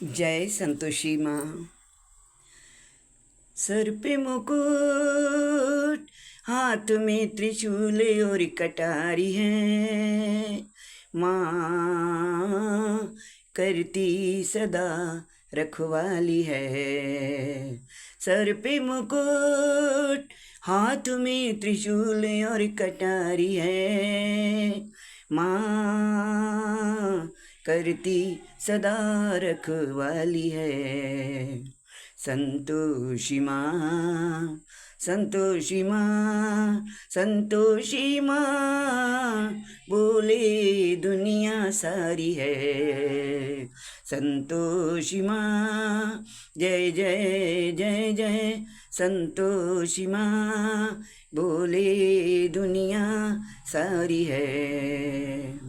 जय संतोषी माँ। सर पे मुकुट, हाथ में त्रिशूल और कटारी है। माँ करती सदा रखवाली है। सर पे मुकुट, हाथ में त्रिशूल और कटारी है। माँ करती सदा रखवाली है। संतोषी माँ, संतोषी माँ, संतोषी माँ बोले दुनिया सारी है। संतोषी माँ जय जय जय जय, संतोषी माँ बोले दुनिया सारी है।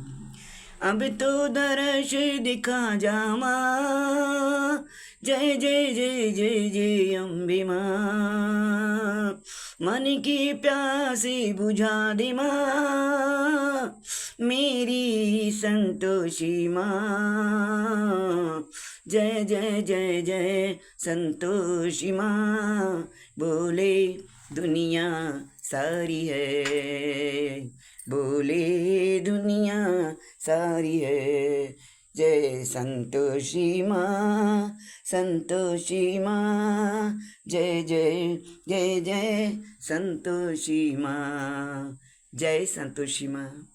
अब तो दर्श दिखा जा माँ, जय जय जय जय जय अम्बे माँ। मन की प्यासी बुझा दे माँ, मेरी संतोषी माँ। जय जय जय जय संतोषी माँ बोले दुनिया सारी है। बोले दुनिया सारी है। जय संतोषी माँ, संतोषी माँ, जय जय जय जय संतोषी माँ। जय संतोषी माँ।